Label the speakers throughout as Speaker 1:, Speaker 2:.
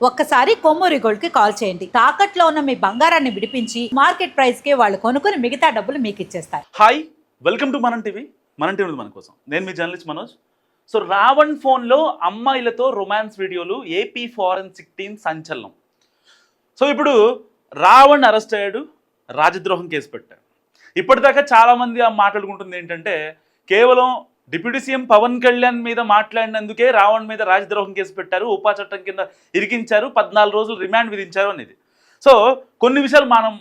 Speaker 1: ఒక్కసారి కొమ్మూరి గోల్డ్ కి కాల్ చేయండి. తాకట్లో ఉన్న మీ బంగారాన్ని విడిపించి మార్కెట్ ప్రైస్ కి వాళ్ళు కొనుక్కుని మిగతా డబ్బులు మీకు ఇచ్చేస్తారు.
Speaker 2: హాయ్, వెల్కమ్ టు మనం టీవీ. మన టీవీ మన కోసం నేను మీ జర్నలిస్ట్ మనోజ్. సో రావణ్ ఫోన్లో అమ్మాయిలతో రొమాన్స్ వీడియోలు, ఏపీ ఫారెన్సిక్ టీమ్ సంచలనం. సో ఇప్పుడు రావణ్ అరెస్ట్ అయ్యాడు, రాజద్రోహం కేసు పెట్టాడు. ఇప్పటిదాకా చాలామంది మాట్లాడుకుంటుంది ఏంటంటే కేవలం డిప్యూటీ సీఎం పవన్ కళ్యాణ్ మీద మాట్లాడినందుకే రావణ్ మీద రాజద్రోహం కేసు పెట్టారు, ఉపా చట్టం కింద ఇరికించారు, 14 రోజులు రిమాండ్ విధించారు అనేది. సో కొన్ని విషయాలు మనం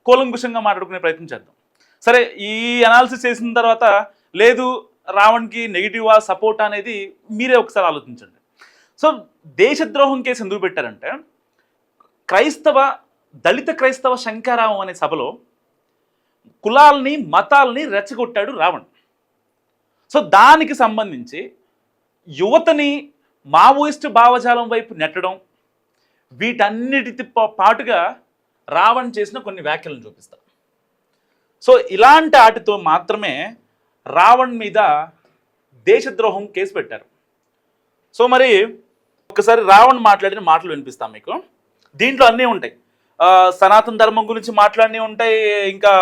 Speaker 2: కూలంకుషంగా మాట్లాడుకునే ప్రయత్నం చేద్దాం. సరే, ఈ అనాలిసిస్ చేసిన తర్వాత లేదు రావణ్కి నెగిటివా సపోర్ట్ అనేది మీరే ఒకసారి ఆలోచించండి. సో దేశద్రోహం కేసు ఎందుకు పెట్టారంటే దళిత క్రైస్తవ శంకారావం అనే సభలో కులాల్ని మతాల్ని రెచ్చగొట్టాడు రావణ్. సో దానికి సంబంధించి యువతని మావోయిస్టు భావజాలం వైపు నెట్టడం, వీటన్నిటితో పాటుగా రావణ్ చేసిన కొన్ని వ్యాఖ్యలను చూపిస్తాం. సో ఇలాంటి వాటితో మాత్రమే రావణ్ మీద దేశద్రోహం కేసు పెట్టారు. సో మరి ఒకసారి రావణ్ మాట్లాడిన మాటలు వినిపిస్తాం మీకు. దీంట్లో అన్నీ ఉంటాయి, సనాతన ధర్మం గురించి మాట్లాడినవి ఉంటాయి, ఇంకా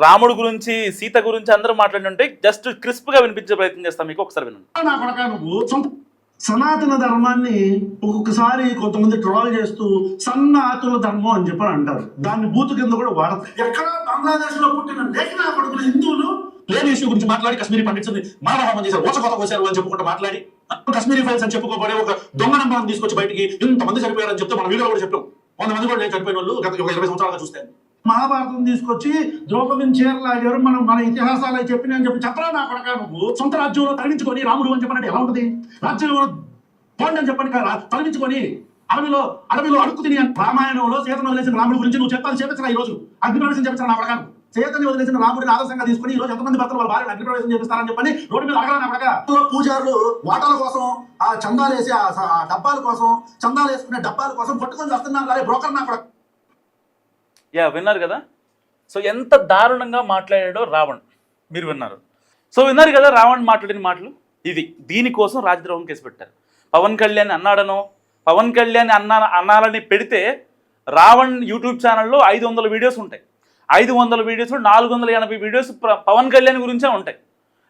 Speaker 2: రాముడు గురించి, సీత గురించి అందరూ మాట్లాడి ఉంటాయి. జస్ట్ క్రిస్ప్గా వినిపించే ప్రయత్నం చేస్తాం మీకు. ఒకసారి వినండి.
Speaker 3: సనాతన ధర్మాన్ని ఒక్కొక్కసారి కొంతమంది ట్రోల్ చేస్తూ సన్నాతుల ధర్మం అని చెప్పని అంటారు. దాన్ని బూతు కింద కూడా వాడతారు. ఎక్కడ బంగ్లాదేశ్ లో పుట్టిన లేఖనా కొడుకులు హిందువులు లేని ఇష్యూ గురించి మాట్లాడి కశ్మీరీ పండించింది మానవహోమం చేశారు, ఓచకోత కోసారు అని చెప్పుకుంటూ మాట్లాడి కశ్మీరీ ఫైల్స్ అని చెప్పుకోబడే ఒక దొంగ నంబర్ని తీసుకొచ్చి బయటికి ఇంతమంది చనిపోయారని చెప్తే మన వీడియో కూడా చెప్పాం. 100 మంది కూడా నేను చనిపోయిన వాళ్ళు గత 20 సంవత్సరాలుగా చూస్తే మహాభారతం తీసుకొచ్చి ద్రౌపదిని చేరలాగారు, మన ఇతిహాసాలు చెప్పిన అని చెప్పి చెప్పరా నా కొడక నువ్వు. సొంత రాజ్యంలో తరలించుకొని రాముడు అని చెప్పినట్టు ఎలా ఉంటుంది? రాజ్యంలో పోండి అని చెప్పని తరలించుకొని అడవిలో అడుక్కు తిని రామాయణంలో సీతను వదిలేసిన రాముడి గురించి నువ్వు చెప్పాలి చేపించరా. ఈ రోజు అగ్నిప్రవేశం చేపించరా నా కొడక. సీతని వదిలేసిన రాముడిని ఆదర్శంగా తీసుకుని ఈ రోజు ఎంతమంది భర్తలు వాళ్ళ భార్యను అగ్నిప్రవేశం చేపిస్తారని చెప్పని రోడ్డు మీద అడగరా నా కొడక. పూజారులు వాటాల కోసం ఆ చందాలు వేసి ఆ డబ్బాల కోసం, చందాలు వేసుకునే డబ్బాల కోసం పట్టుకొని వస్తున్నారు బ్రోకర్ నా కొడక.
Speaker 2: విన్నారు కదా. సో ఎంత దారుణంగా మాట్లాడాడో రావణ్, మీరు విన్నారు. సో విన్నారు కదా రావణ్ మాట్లాడిన మాటలు. దీనికోసం రాజద్రోహం కేసు పెట్టారు. పవన్ కళ్యాణ్ అన్నాడనో, పవన్ కళ్యాణ్ అన్నాలని పెడితే రావణ్ యూట్యూబ్ ఛానల్లో 500 వీడియోస్ ఉంటాయి. 500 వీడియోస్ 480 వీడియోస్ పవన్ కళ్యాణ్ గురించే ఉంటాయి.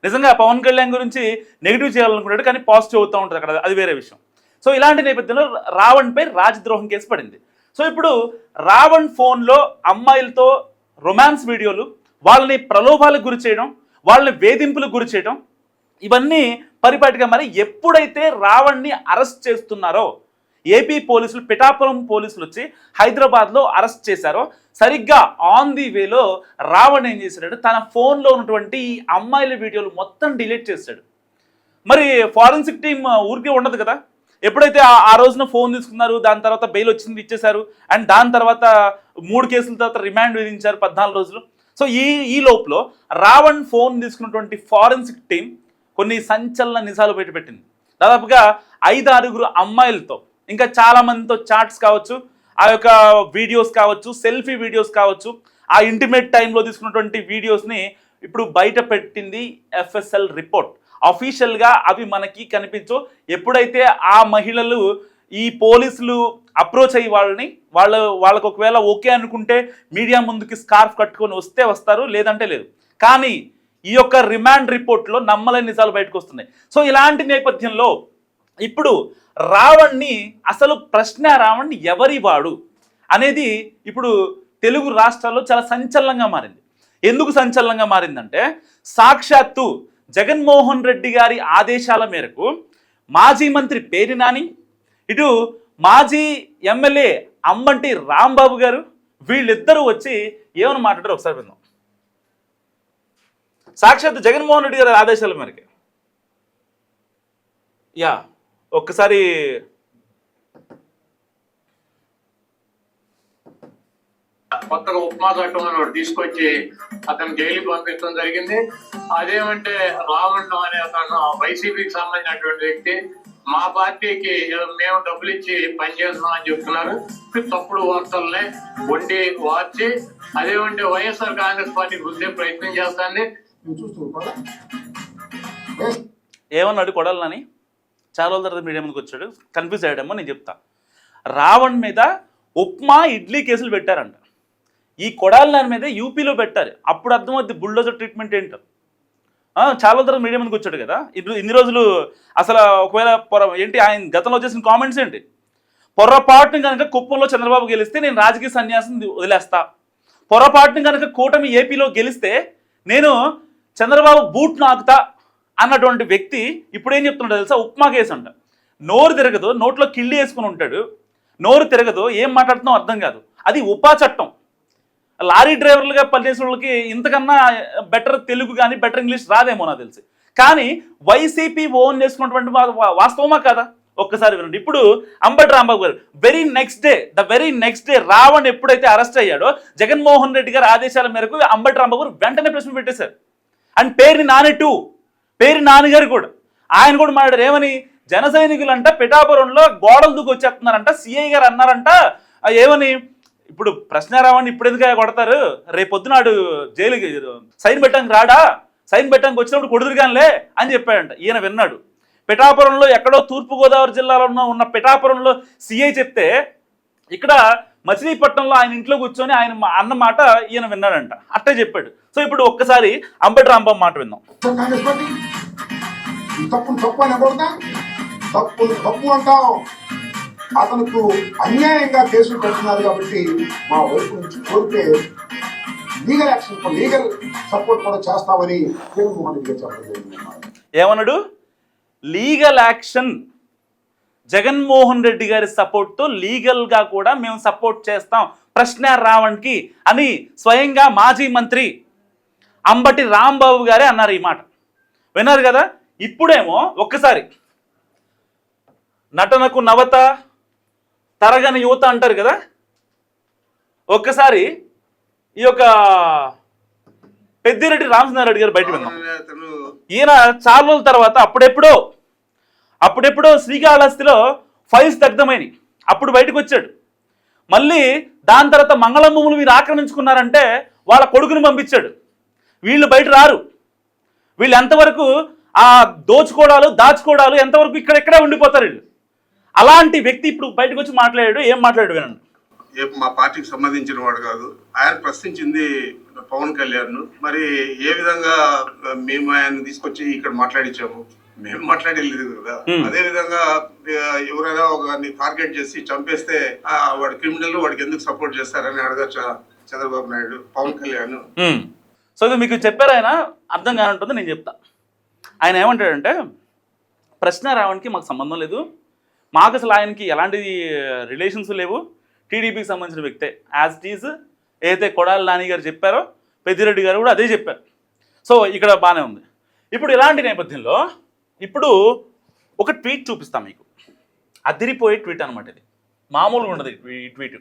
Speaker 2: నిజంగా పవన్ కళ్యాణ్ గురించి నెగిటివ్ చేయాలనుకుంటాడు, కానీ పాజిటివ్ అవుతూ ఉంటుంది అక్కడ, అది వేరే విషయం. సో ఇలాంటి నేపథ్యంలో రావణ్పై రాజద్రోహం కేసు పడింది. సో ఇప్పుడు రావణ్ ఫోన్లో అమ్మాయిలతో రొమాన్స్ వీడియోలు, వాళ్ళని ప్రలోభాలకు గురి చేయడం, వాళ్ళని వేధింపులకు గురి చేయడం, ఇవన్నీ పరిపాటిగా మరి ఎప్పుడైతే రావణ్ని అరెస్ట్ చేస్తున్నారో, ఏపీ పోలీసులు, పిఠాపురం పోలీసులు వచ్చి హైదరాబాద్లో అరెస్ట్ చేశారో, సరిగ్గా ఆన్ ది వేలో రావణ్ ఏం చేశాడు, తన ఫోన్లో ఉన్నటువంటి ఈ అమ్మాయిల వీడియోలు మొత్తం డిలీట్ చేశాడు. మరి ఫారెన్సిక్ టీం ఊరికే ఉండదు కదా. ఎప్పుడైతే ఆ రోజున ఫోన్ తీసుకున్నారు, దాని తర్వాత బెయిల్ వచ్చింది, ఇచ్చేశారు. అండ్ దాని తర్వాత 3 కేసుల తర్వాత రిమాండ్ విధించారు 14 రోజులు. సో ఈ లోపల రావణ్ ఫోన్ తీసుకున్నటువంటి ఫారెన్సిక్ టీం కొన్ని సంచలన నిజాలు బయటపెట్టింది. దాదాపుగా 5-6 అమ్మాయిలతో, ఇంకా చాలామందితో చాట్స్ కావచ్చు, ఆ యొక్క వీడియోస్ కావచ్చు, సెల్ఫీ వీడియోస్ కావచ్చు, ఆ ఇంటిమేట్ టైంలో తీసుకున్నటువంటి వీడియోస్ని ఇప్పుడు బయట పెట్టింది ఎఫ్ఎస్ఎల్ రిపోర్ట్. అఫీషియల్గా అవి మనకి కనిపించో. ఎప్పుడైతే ఆ మహిళలు ఈ పోలీసులు అప్రోచ్ అయ్యి వాళ్ళకు ఒకవేళ ఓకే అనుకుంటే మీడియా ముందుకి స్కార్ఫ్ కట్టుకొని వస్తే వస్తారు, లేదంటే లేదు. కానీ ఈ యొక్క రిమాండ్ రిపోర్ట్లో నమ్మలేని నిజాలు బయటకు వస్తున్నాయి. సో ఇలాంటి నేపథ్యంలో ఇప్పుడు రావణ్ని అసలు రావణ్ ఎవరి వాడు అనేది ఇప్పుడు తెలుగు రాష్ట్రాల్లో చాలా సంచలనంగా మారింది. ఎందుకు సంచలనంగా మారిందంటే సాక్షాత్తు జగన్మోహన్ రెడ్డి గారి ఆదేశాల మేరకు మాజీ మంత్రి పేర్ని నాని, ఇటు మాజీ ఎమ్మెల్యే అంబంటి రాంబాబు గారు, వీళ్ళిద్దరూ వచ్చి ఏమని మాట్లాడారు ఒకసారి విందాం. సాక్షాత్తు జగన్మోహన్ రెడ్డి గారి ఆదేశాల మేరకు ఒక్కసారి
Speaker 4: కొత్తగా ఉప్మా చట్టం అని ఒకటి తీసుకొచ్చి అతను జైలుకి పంపించడం జరిగింది. అదేమంటే రావణ్ అనే అతను వైసీపీకి సంబంధించినటువంటి వ్యక్తి మా పార్టీకి మేము డబ్బులు ఇచ్చి పనిచేస్తున్నాం అని చెప్తున్నారు. తప్పుడు వార్తల్ని వండి వార్చి అదేమంటే వైఎస్ఆర్ కాంగ్రెస్ పార్టీ గుర్తే ప్రయత్నం చేస్తుంది.
Speaker 2: ఏమన్నాడు కొడాలని చాలా రోజుల తర్వాత మీడియా ముందుకు వచ్చాడు, కన్ఫ్యూజ్ అయ్యాడేమో. నేను చెప్తా. రావణ్ మీద ఉప్మా ఇడ్లీ కేసులు పెట్టారంట. ఈ కొడాలి నాని మీద యూపీలో పెట్టారు. అప్పుడు అర్థమవుద్ది బుల్డోజర్ ట్రీట్మెంట్ ఏంటో. చాలా రోజుల తర్వాత మీడియా ముందుకు వచ్చాడు కదా. ఇన్ని రోజులు అసలు ఒకవేళ ఏంటి ఆయన గతంలో చేసిన కామెంట్స్ ఏంటి, పొరపాటును కనుక కుప్పంలో చంద్రబాబు గెలిస్తే నేను రాజకీయ సన్యాసం వదిలేస్తా, పొరపాటును కనుక కూటమి ఏపీలో గెలిస్తే నేను చంద్రబాబు బూట్ నాకుతా అన్నటువంటి వ్యక్తి ఇప్పుడు ఏం చెప్తున్నాడు తెలుసా? ఉప్మా కేసు అంట. నోరు తిరగదు, నోట్లో కిళ్ళి వేసుకుని ఉంటాడు, నోరు తిరగదు, ఏం మాట్లాడుతున్నావు అర్థం కాదు. అది ఉపా చట్టం. లారీ డ్రైవర్లుగా పనిచేసే వాళ్ళకి ఇంతకన్నా బెటర్ తెలుగు కానీ బెటర్ ఇంగ్లీష్ రాదేమో నాకు తెలిసి. కానీ వైసీపీ ఓన్ చేసుకున్నటువంటి వాస్తవమా కదా ఒక్కసారి వినండి. ఇప్పుడు అంబటి రాంబాబు గారు వెరీ నెక్స్ట్ డే రావణ్ ఎప్పుడైతే అరెస్ట్ అయ్యాడో జగన్మోహన్ రెడ్డి గారి ఆదేశాల మేరకు అంబటి రాంబాబు గారు వెంటనే ప్రశ్న పెట్టేశారు. అండ్ పేరు నాన్నగారు కూడా ఆయన కూడా మాట్లాడారు. ఏమని? జన సైనికులంట పిఠాపురంలో గోడలు దూకి వచ్చేస్తున్నారంట, సిఐ గారు అన్నారంట. ఏమని? ఇప్పుడు ప్రశ్నారావాన్ని ఇప్పుడు ఎందుకు కొడతారు, రేపొద్దునాడు జైలుకి సైన్ పెట్టడానికి రాడా, సైన్ పెట్టడానికి వచ్చినప్పుడు కొడుదురుగానిలే అని చెప్పాడంట. ఈయన విన్నాడు. పిఠాపురంలో ఎక్కడో తూర్పుగోదావరి జిల్లాలో ఉన్న పిఠాపురంలో సిఐ చెప్తే ఇక్కడ మచిలీపట్నంలో ఆయన ఇంట్లో కూర్చొని ఆయన అన్న మాట ఈయన విన్నాడంట. అట్టే చెప్పాడు. సో ఇప్పుడు ఒక్కసారి అంబటి రాంబాబు మాట విందాం.
Speaker 5: తప్పు అంటాం. అతనికి అన్యాయంగా కేసులు పెడుతున్నారు కాబట్టి మా వైపు నుంచి కోరితే లీగల్ యాక్షన్ లీగల్ సపోర్ట్ కూడా చేస్తామని జగన్మోహన్ రెడ్డి చెప్పడం.
Speaker 2: ఏమన్నాడు? లీగల్ యాక్షన్, జగన్మోహన్ రెడ్డి గారి సపోర్ట్తో లీగల్గా కూడా మేము సపోర్ట్ చేస్తాం ప్రశ్న రావణ్కి అని స్వయంగా మాజీ మంత్రి అంబటి రాంబాబు గారే అన్నారు. ఈ మాట విన్నారు కదా. ఇప్పుడేమో ఒక్కసారి నటనకు నవత తరగని యువత అంటారు కదా. ఒక్కసారి ఈ యొక్క పెద్దిరెడ్డి రామచంద్రారెడ్డి గారు బయట విన్నాం. ఈయన చాలా రోజుల తర్వాత అప్పుడెప్పుడో శ్రీకాళహస్తిలో ఫైల్స్ దగ్ధమైనవి, అప్పుడు బయటకు వచ్చాడు. మళ్ళీ దాని తర్వాత మంగళం భూములు వీరు ఆక్రమించుకున్నారంటే వాళ్ళ కొడుకుని పంపించాడు. వీళ్ళు బయట రారు. వీళ్ళు ఎంతవరకు ఆ దాచుకోవడాలు ఎంతవరకు ఇక్కడే ఉండిపోతారు వీళ్ళు. అలాంటి వ్యక్తి ఇప్పుడు బయటకు వచ్చి మాట్లాడాడు. ఏం మాట్లాడాడు వినండి.
Speaker 6: మా పార్టీకి సంబంధించిన వాడు కాదు. ఆయన ప్రశ్నించింది పవన్ కళ్యాణ్. మరి ఏ విధంగా మేము ఆయన తీసుకొచ్చి ఇక్కడ మాట్లాడించాము? మేము మాట్లాడలేదు కదా. అదే విధంగా ఎవరైనా ఒకరిని టార్గెట్ చేసి చంపేస్తే వాడు క్రిమినల్, వాడికి ఎందుకు సపోర్ట్ చేస్తారని అడగచ్చా చంద్రబాబు నాయుడు, పవన్ కళ్యాణ్?
Speaker 2: సో ఇది మీకు చెప్పారు. ఆయన అర్థం కానుంటుంది, నేను చెప్తా. ఆయన ఏమంటాడంటే ప్రశ్న రావడానికి మాకు సంబంధం లేదు, మాకు అసలు ఆయనకి ఎలాంటి రిలేషన్స్ లేవు, టీడీపీకి సంబంధించిన వ్యక్తే. యాజ్ ఇట్ ఈజ్ ఏదైతే కొడాలి నాని గారు చెప్పారో పెద్దిరెడ్డి గారు కూడా అదే చెప్పారు. సో ఇక్కడ బాగానే ఉంది. ఇప్పుడు ఇలాంటి నేపథ్యంలో ఇప్పుడు ఒక ట్వీట్ చూపిస్తాం మీకు. అదిరిపోయే ట్వీట్ అనమాట. ఇది మామూలుగా ఉండదు ఈ ట్వీట్.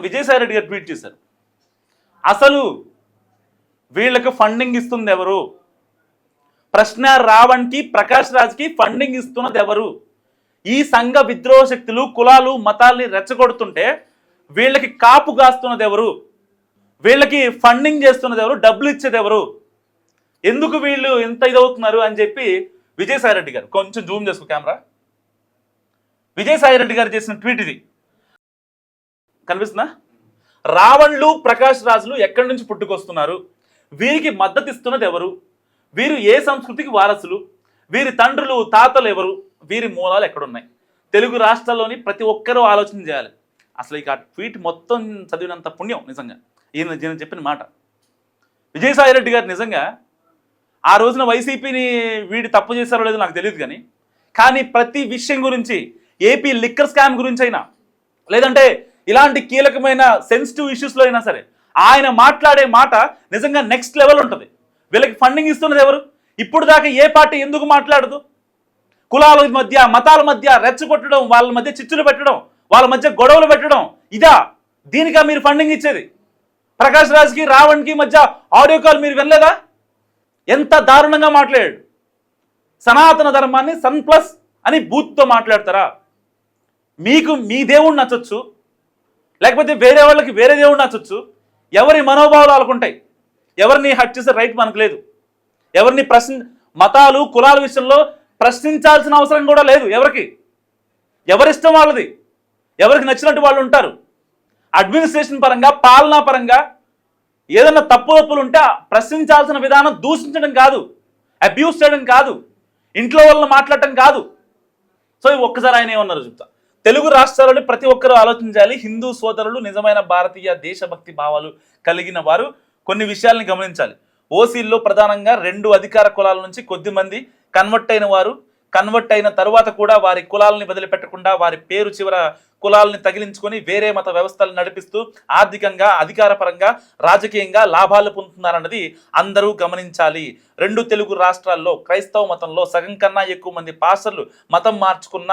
Speaker 2: విజయసాయి రెడ్డి గారు ట్వీట్ చేశారు. అసలు వీళ్ళకి ఫండింగ్ ఇస్తుంది ఎవరు? ప్రశ్న రావణ్కి, ప్రకాష్ రాజ్కి ఫండింగ్ ఇస్తున్నది ఎవరు? ఈ సంఘ విద్రోహ శక్తులు కులాలు మతాల్ని రెచ్చగొడుతుంటే వీళ్ళకి కాపు కాస్తున్నది ఎవరు? వీళ్ళకి ఫండింగ్ చేస్తున్నది ఎవరు? డబ్బులు ఇచ్చేది ఎవరు? ఎందుకు వీళ్ళు ఇంత ఇదవుతున్నారు అని చెప్పి విజయసాయి రెడ్డి గారు, కొంచెం జూమ్ చేసుకో కెమెరా, విజయసాయి రెడ్డి గారు చేసిన ట్వీట్ ఇది. కనిపిస్తుందా? రావణ్లు ప్రకాష్ రాజులు ఎక్కడి నుంచి పుట్టుకొస్తున్నారు? వీరికి మద్దతు ఇస్తున్నది ఎవరు? వీరు ఏ సంస్కృతికి వారసులు? వీరి తండ్రులు తాతలు ఎవరు? వీరి మూలాలు ఎక్కడున్నాయి? తెలుగు రాష్ట్రాల్లోని ప్రతి ఒక్కరూ ఆలోచన చేయాలి. అసలు ఇక ఆ ట్వీట్ మొత్తం చదివినంత పుణ్యం నిజంగా ఈయన చెప్పిన మాట. విజయసాయి రెడ్డి గారు నిజంగా ఆ రోజున వైసీపీని వీడి తప్పు చేశారో లేదో నాకు తెలియదు, కానీ ప్రతి విషయం గురించి, ఏపీ లిక్కర్ స్కామ్ గురించి అయినా, లేదంటే ఇలాంటి కీలకమైన సెన్సిటివ్ ఇష్యూస్లో అయినా సరే ఆయన మాట్లాడే మాట నిజంగా నెక్స్ట్ లెవెల్ ఉంటుంది. వీళ్ళకి ఫండింగ్ ఇస్తున్నది ఎవరు? ఇప్పుడు దాకా ఏ పార్టీ ఎందుకు మాట్లాడదు? కులాల మధ్య మతాల మధ్య రెచ్చగొట్టడం, వాళ్ళ మధ్య చిచ్చులు పెట్టడం, వాళ్ళ మధ్య గొడవలు పెట్టడం, ఇదా? దీనికా మీరు ఫండింగ్ ఇచ్చేది? ప్రకాష్ రాజ్కి రావణ్కి మధ్య ఆడియో కాల్ మీరు వినలేదా? ఎంత దారుణంగా మాట్లాడాడు. సనాతన ధర్మాన్ని సన్ ప్లస్ అని బూత్తో మాట్లాడతారా? మీకు మీ దేవుడు నచ్చొచ్చు, లేకపోతే వేరే వాళ్ళకి వేరే దేవుడు నచ్చొచ్చు. ఎవరి మనోభావాలు వాళ్ళకుంటాయి. ఎవరిని హట్ చేసే రైట్ మనకు లేదు. ఎవరిని మతాలు కులాల విషయంలో ప్రశ్నించాల్సిన అవసరం కూడా లేదు. ఎవరిష్టం వాళ్ళది, ఎవరికి నచ్చినట్టు వాళ్ళు ఉంటారు. అడ్మినిస్ట్రేషన్ పరంగా, పాలనా పరంగా ఏదైనా తప్పులు ఉంటే ప్రశ్నించాల్సిన విధానం దూషించడం కాదు, అబ్యూస్ చేయడం కాదు, ఇంట్లో వాళ్ళని మాట్లాడటం కాదు. సో ఒక్కసారి ఆయన ఏమన్నారు చెప్తా. తెలుగు రాష్ట్రాలని ప్రతి ఒక్కరూ ఆలోచించాలి. హిందూ సోదరులు నిజమైన భారతీయ దేశభక్తి భావాలు కలిగిన వారు కొన్ని విషయాల్ని గమనించాలి. ఓసీల్లో ప్రధానంగా 2 అధికార కులాల నుంచి కొద్దిమంది కన్వర్ట్ అయిన తరువాత కూడా వారి కులాలని వదిలిపెట్టకుండా వారి పేరు చివర కులాలని తగిలించుకొని వేరే మత వ్యవస్థలు నడిపిస్తూ ఆర్థికంగా, అధికారపరంగా, రాజకీయంగా లాభాలు పొందుతున్నారన్నది అందరూ గమనించాలి. 2 తెలుగు రాష్ట్రాల్లో క్రైస్తవ మతంలో సగం కన్నా ఎక్కువ మంది పాస్టర్లు మతం మార్చుకున్న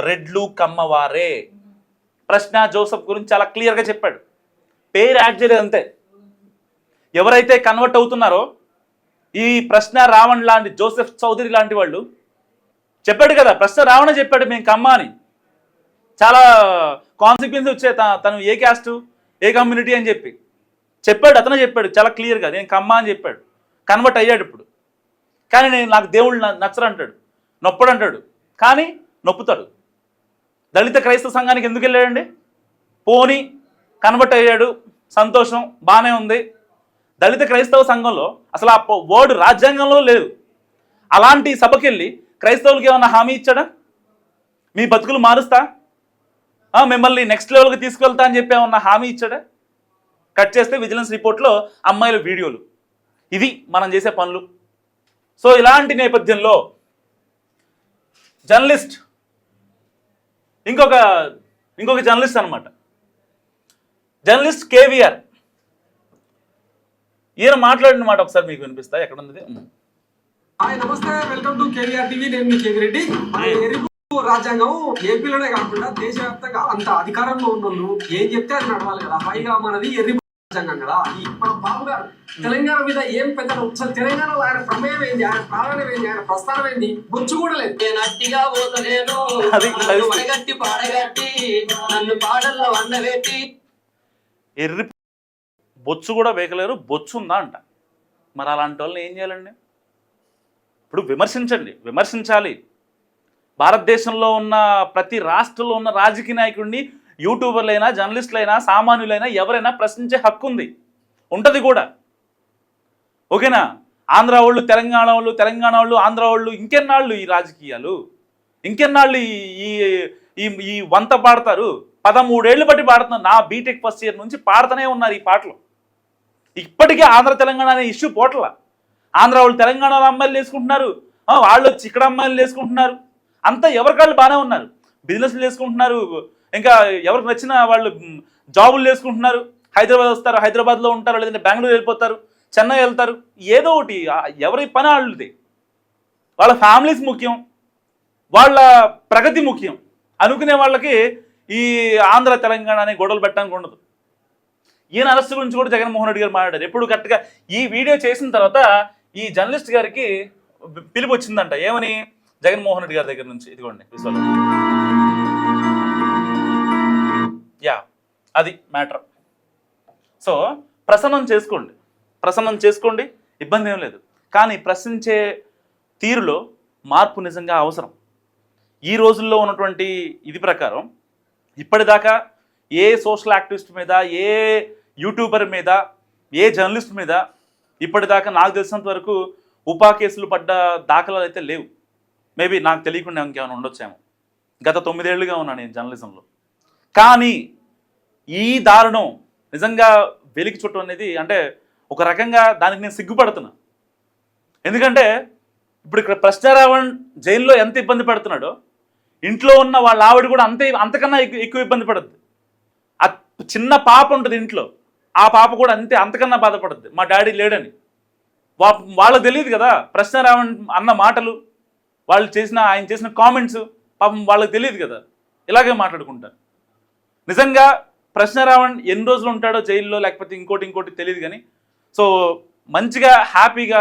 Speaker 2: రెడ్లు, కమ్మవారే. ప్రశ్న జోసెఫ్ గురించి చాలా క్లియర్గా చెప్పాడు. పేరు యాడ్ చేయలేదు అంతే. ఎవరైతే కన్వర్ట్ అవుతున్నారో ఈ ప్రశ్న రావణ్ లాంటి, జోసెఫ్ చౌదరి లాంటి వాళ్ళు చెప్పాడు కదా, ప్రశ్న రావణ చెప్పాడు మేము కమ్మ అని. చాలా కాన్సిక్వెన్స్ వచ్చాయి. తను ఏ క్యాస్ట్, ఏ కమ్యూనిటీ అని చెప్పాడు. అతనే చెప్పాడు చాలా క్లియర్గా, నేను కమ్మ అని చెప్పాడు. కన్వర్ట్ అయ్యాడు ఇప్పుడు. కానీ నాకు దేవుళ్ళు నచ్చరు అంటాడు, నొప్పడు అంటాడు. కానీ నొప్పుతాడు. దళిత క్రైస్తవ సంఘానికి ఎందుకు వెళ్ళాడండి? పోని కన్వర్ట్ అయ్యాడు, సంతోషం, బాగానే ఉంది. దళిత క్రైస్తవ సంఘంలో అసలు ఆ వర్డ్ రాజ్యాంగంలో లేదు. అలాంటి సభకి వెళ్ళి క్రైస్తవులకి ఏమన్నా హామీ ఇచ్చాడా? మీ బతుకులు మారుస్తా, మిమ్మల్ని నెక్స్ట్ లెవెల్కి తీసుకెళ్తా అని చెప్పి ఏమన్నా హామీ ఇచ్చాడా? కట్ చేస్తే విజిలెన్స్ రిపోర్ట్లో అమ్మాయిల వీడియోలు. ఇది మనం చేసే పనులు. సో ఇలాంటి నేపథ్యంలో జర్నలిస్ట్, ఇంకొక జర్నలిస్ట్ అనమాట, జర్నలిస్ట్ కేవీఆర్, ఈయన మాట్లాడిన మాట ఒకసారి మీకు వినిపిస్తా. ఎక్కడ ఉంది?
Speaker 7: హాయ్ నమస్తే, వెల్కమ్ టు కేవీఆర్ టీవీ. నేను మీ కేవిరెడ్డి. మన ఎరుపు రాజ్యాంగం ఏపీలోనే కాకుండా దేశవ్యాప్తంగా అంత అధికారంలో ఉన్నోళ్ళు ఏం చెప్తే అది నడవాలి కదా. పైగా మనది ఎర్రి రాజ్యాంగం కదా. మన బాబు గారు తెలంగాణ మీద ఏం పెద్ద అసలు తెలంగాణలో ఆయన ప్రమేయం ఏంది, ఆయన ప్రాణం ఏంది, ఆయన ప్రస్థానం ఏంది, బొచ్చు కూడా లేదు.
Speaker 2: ఎర్రి బొచ్చు కూడా వేయలేరు, బొచ్చు ఉందా అంట. మరి అలాంటి వాళ్ళని ఏం చేయాలండి? ఇప్పుడు విమర్శించాలి. భారతదేశంలో ఉన్న ప్రతి రాష్ట్రంలో ఉన్న రాజకీయ నాయకుడిని, యూట్యూబర్లైనా, జర్నలిస్టులైనా, సామాన్యులైనా ఎవరైనా ప్రశ్నించే హక్కు ఉంటుంది కూడా. ఓకేనా? ఆంధ్ర వాళ్ళు, తెలంగాణ వాళ్ళు, ఆంధ్ర వాళ్ళు ఇంకెన్నాళ్ళు ఈ రాజకీయాలు, ఇంకెన్నాళ్ళు ఈ వంత పాడతారు? 13 ఏళ్ళు బట్టి పాడుతున్నారు. నా బీటెక్ ఫస్ట్ ఇయర్ నుంచి పాడుతూనే ఉన్నారు ఈ పాటలు. ఇప్పటికీ ఆంధ్ర తెలంగాణ అనే ఇష్యూ పోట్ల. ఆంధ్ర వాళ్ళు తెలంగాణలో అమ్మాయిలు వేసుకుంటున్నారు, వాళ్ళు వచ్చి ఇక్కడ అమ్మాయిలు వేసుకుంటున్నారు. అంతా ఎవరికాళ్ళు బాగానే ఉన్నారు, బిజినెస్లు వేసుకుంటున్నారు, ఇంకా ఎవరికి నచ్చిన వాళ్ళు జాబులు వేసుకుంటున్నారు. హైదరాబాద్ వస్తారు, హైదరాబాద్లో ఉంటారు, లేదంటే బెంగళూరు వెళ్ళిపోతారు, చెన్నై వెళ్తారు. ఏదో ఒకటి ఎవరి పని వాళ్ళది. వాళ్ళ ఫ్యామిలీస్ ముఖ్యం, వాళ్ళ ప్రగతి ముఖ్యం అనుకునే వాళ్ళకి ఈ ఆంధ్ర తెలంగాణ అనే గొడవలు పెట్టడానికి ఉండదు. ఈయన అరెస్ట్ గురించి కూడా జగన్మోహన్ రెడ్డి గారు మాట్లాడారు. ఎప్పుడు కరెక్ట్గా ఈ వీడియో చేసిన తర్వాత ఈ జర్నలిస్ట్ గారికి పిలుపు వచ్చిందంట. ఏమని? జగన్మోహన్ రెడ్డి గారి దగ్గర నుంచి. ఇదిగోండి విశ్వాలు. అది మ్యాటర్. సో ప్రసన్నం చేసుకోండి, ఇబ్బంది ఏం లేదు. కానీ ప్రశ్నించే తీరులో మార్పు నిజంగా అవసరం. ఈ రోజుల్లో ఉన్నటువంటి ఇది ప్రకారం ఇప్పటిదాకా ఏ సోషల్ యాక్టివిస్ట్ మీద, ఏ యూట్యూబర్ మీద, ఏ జర్నలిస్ట్ మీద ఇప్పటిదాకా నాకు తెలిసినంత వరకు ఉపా కేసులు పడ్డ దాఖలాలు అయితే లేవు. మేబీ నాకు తెలియకుండా ఇంకేమైనా ఉండొచ్చేమో. గత 9 ఏళ్ళుగా ఉన్నాను నేను జర్నలిజంలో. కానీ ఈ దారుణం నిజంగా వెలికి చుట్టం అనేది, అంటే ఒక రకంగా దానికి నేను సిగ్గుపడుతున్నా. ఎందుకంటే ఇప్పుడు ఇక్కడ ప్రశ్నారావణ్ జైల్లో ఎంత ఇబ్బంది పడుతున్నాడో, ఇంట్లో ఉన్న వాళ్ళ ఆవిడ కూడా అంతకన్నా ఎక్కువ ఇబ్బంది పడుద్ది. ఆ చిన్న పాప ఉంటుంది ఇంట్లో, ఆ పాప కూడా అంతకన్నా బాధపడుద్ది, మా డాడీ లేడని. వాళ్ళకి తెలియదు కదా ప్రశ్నారావణ్ అన్న మాటలు, ఆయన చేసిన కామెంట్స్, పాపం వాళ్ళకి తెలియదు కదా. ఇలాగే మాట్లాడుకుంటారు. నిజంగా ప్రశ్నారావణ్ ఎన్ని రోజులు ఉంటాడో జైల్లో, లేకపోతే ఇంకోటి తెలియదు. కానీ సో మంచిగా హ్యాపీగా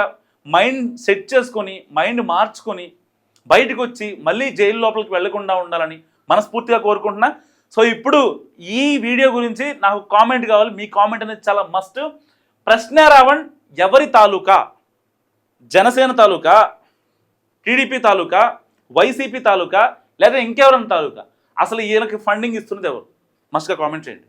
Speaker 2: మైండ్ సెట్ చేసుకొని, మైండ్ మార్చుకొని బయటకు వచ్చి మళ్ళీ జైలు లోపలికి వెళ్లకుండా ఉండాలని మనస్ఫూర్తిగా కోరుకుంటున్నా. సో ఇప్పుడు ఈ వీడియో గురించి నాకు కామెంట్ కావాలి. మీ కామెంట్ అనేది చాలా మస్ట్. ప్రశ్నారావణ్ ఎవరి తాలూకా? జనసేన తాలూకా, టీడీపీ తాలూకా, వైసీపీ తాలూకా లేదా ఇంకెవరైనా తాలూకా? అసలు ఈయనకి ఫండింగ్ ఇస్తున్నది ఎవరు? మస్ట్గా కామెంట్ చేయండి.